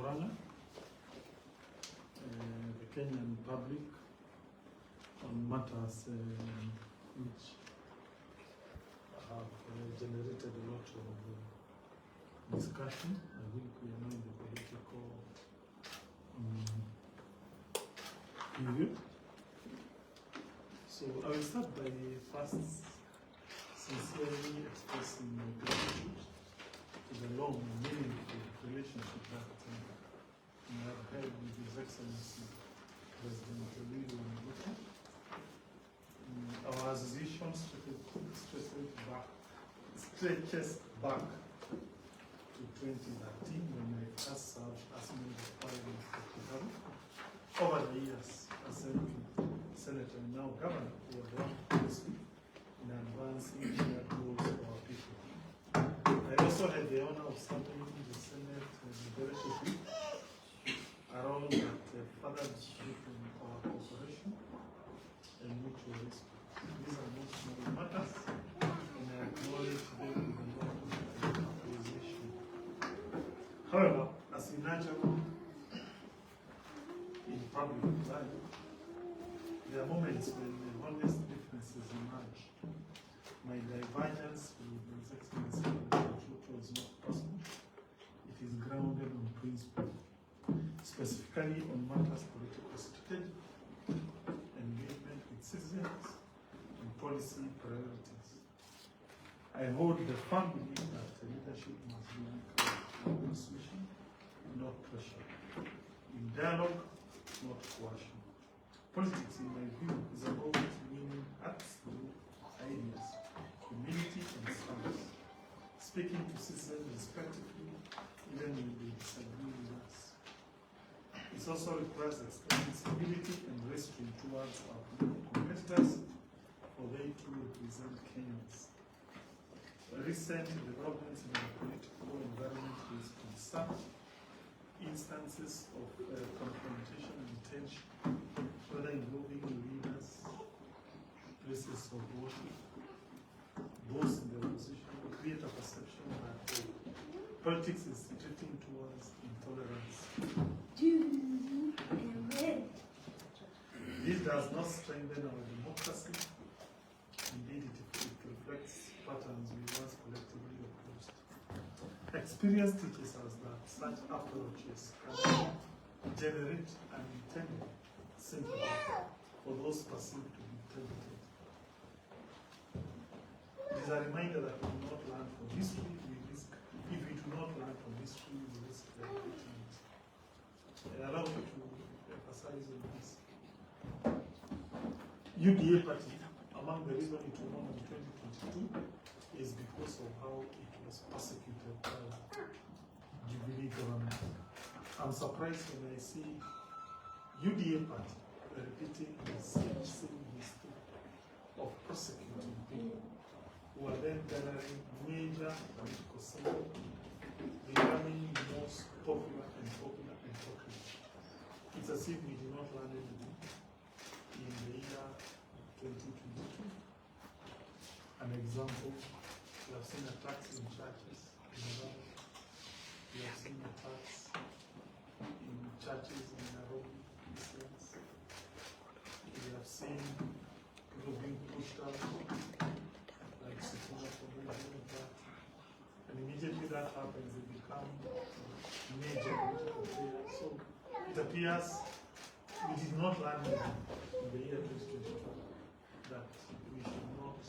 Murang'a, the Kenyan public on matters which have generated a lot of discussion. I think we are now in the political period. So I will start by first sincerely expressing my gratitude to the long and meaningful relationship that I have had with His Excellency President William Ruto. Our association stretches back to 2013 when I first served as member of Parliament for Kang'ata. Over the years, as Senator and now Governor, we have worked closely in advancing shared goals for our people. I also had the honor of serving in the Senate Liberation Group around that further distributing our cooperation and mutual respect. These are not small matters, and I acknowledge them with a lot of appreciation. However, as is natural in public life, there are moments when honest differences emerge. My divergence with His Excellency Ruto is not personal. It is grounded on principle, specifically on matters political strategy, engagement with citizens, and policy priorities. I hold the firm belief that leadership must be persuasion, not pressure. In dialogue, not coercion. Politics, in my view, is about winning acts through ideas, humility, and service. Speaking to citizens respectively, even when they disagree with us. It also requires extending stability and restraint towards our political competitors, for they too represent Kenyans. Recent developments in our political environment is concerned. Instances of confrontation and tension, whether involving leaders, places of worship, those in the opposition, create a perception that politics is drifting towards intolerance. This does not strengthen our democracy. Indeed, it reflects patterns we once collectively opposed. Experience teaches us that such approaches can generate unintended sympathy for those perceived to be targeted. It is a reminder that we do not learn from history, we risk. If we do not learn from history, we risk repeating it. Allow me to emphasize on this. UDA party, among the reasons it won in 2022, is because of how it was persecuted by Jubilee government. I'm surprised when I see UDA party repeating the same history of prosecuting people who are then gathering major political symbol, becoming most popular. It's as if we did not learn anything in the year 2022. An example, we have seen attacks in churches in Nairobi. We have seen attacks in churches in Nairobi. We have seen people being pushed out, like Sukuma for doing that. And immediately that happens, they become major political players. So it appears we did not learn in the year 2022 that we should not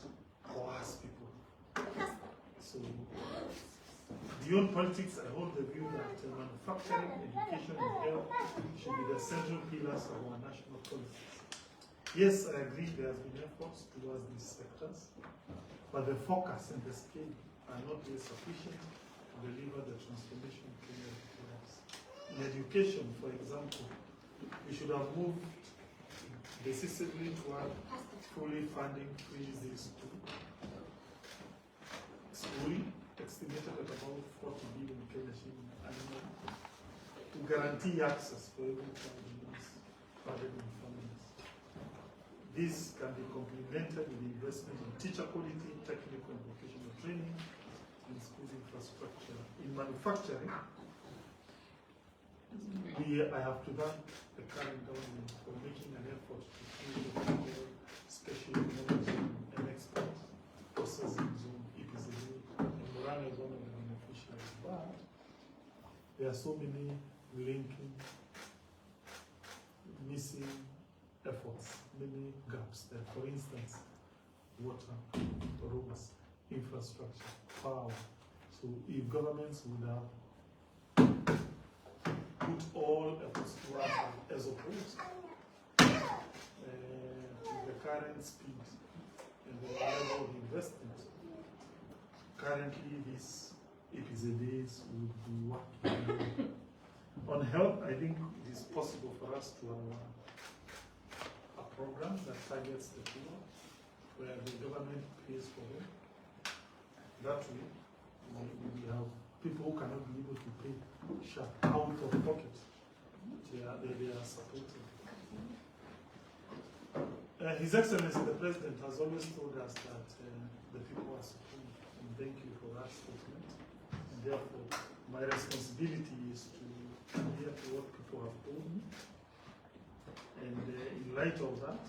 coerce people. So beyond politics, I hold the view that manufacturing, education, and health should be the central pillars of our national policies. Yes, I agree there has been efforts towards these sectors, but the focus and the scale are not yet sufficient to deliver the transformation Kenya requires. In education, for example, we should have moved decisively toward fully funding pre-Z schooling, estimated at about 40 billion Kenya shillings annually, to guarantee access for every child in these burdened families. This can be complemented with investment in teacher quality, technical and vocational training, and school infrastructure. In manufacturing, I have to thank the current government for making an effort to create a people, special economic zone and export processing zone, EPZA, and Morana is one of the beneficiaries. But there are so many linking, missing efforts, many gaps there. For instance, water, roads, infrastructure, power. So if governments would have put all efforts towards that as opposed to the current speed and the level of investment, currently these EPZAs would be working. On health, I think it is possible for us to have a program that targets the poor, where the government pays for them. That way, we have people who cannot be able to pay out of pocket. They are supported. His Excellency the President has always told us that the people are supreme, and thank you for that statement. And therefore, my responsibility is to adhere to what people have told me. And in light of that,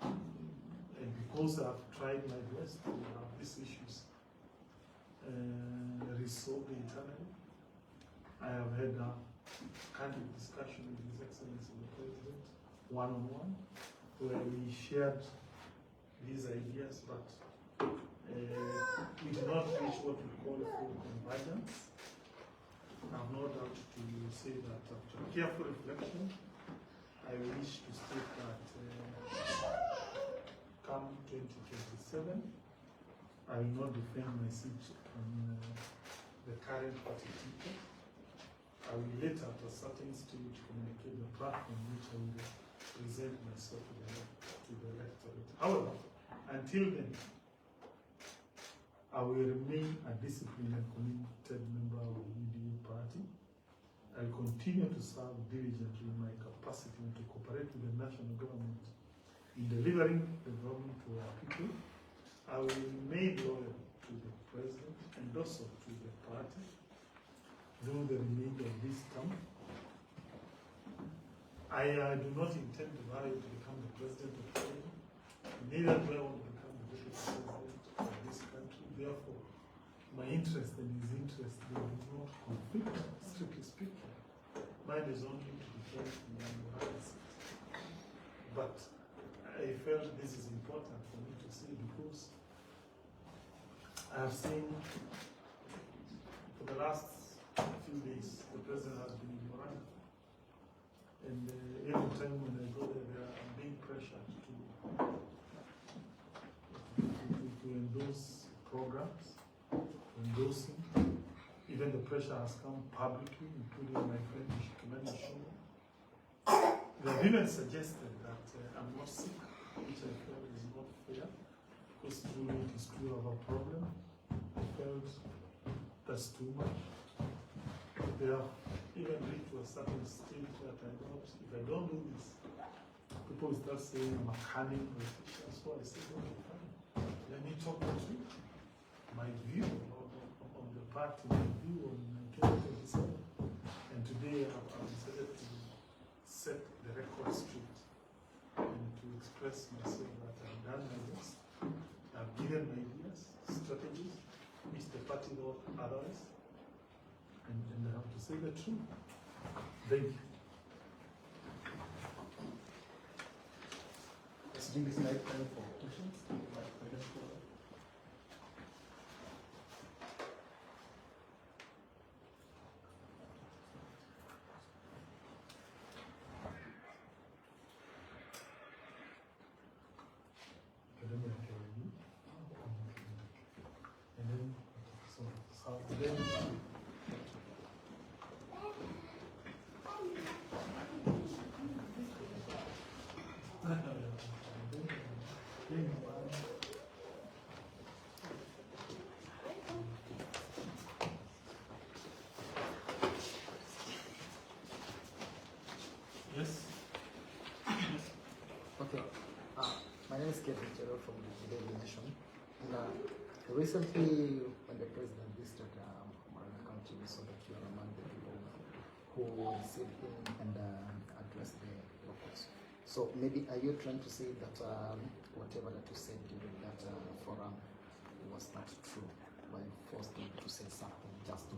and because I've tried my best to have these issues resolved internally, I have had a candid discussion with His Excellency the President, one-on-one, where we shared these ideas, but we did not reach what we call full convergence. I have no doubt to say that after careful reflection, I wish to state that come 2027, I will not defend my seat on the current party ticket. I will later, at a certain stage, communicate the platform which I will present myself to the electorate. However, until then, I will remain a disciplined and committed member of the UDA party. I will continue to serve diligently in my capacity and to cooperate with the national government in delivering the government to our people. I will remain loyal to the President and also to the party through the remainder of this term. I do not intend to marry to become the President of Kenya. Neither do I want to become the Deputy President of this country. Therefore, my interest and his interest do not conflict, strictly speaking. Mine is only to defend the rights. But I felt this is important for me to say because I have seen for the last few days the President has been in Morana. And every time when I go there, they are being pressured to endorse programs, endorsing. Even the pressure has come publicly, including my friend Kimani Shuma. They have even suggested that I'm not sick, which I felt is not fair, because truly it is true of a problem. I felt that's too much. They have even reached to a certain stage that I thought, if I don't do this, people will start saying I'm a cunning politician. So I said, okay, fine. Let me talk to you. My view on the party, my view on 2027. And today I've decided to set the record straight and to express myself that I've done my best. I've given my ideas, strategies, which the party thought otherwise. And I have to say the truth. Thank you. During this night time for questions, and then, so then, yes. okay. My name is Kevin Chero from the UDA Nation. And, recently, when the president visited Morana County, we saw that you are among the people who who will sit in and address the locals. So maybe are you trying to say that whatever that you said during that forum was not true? Were you forced to say something just to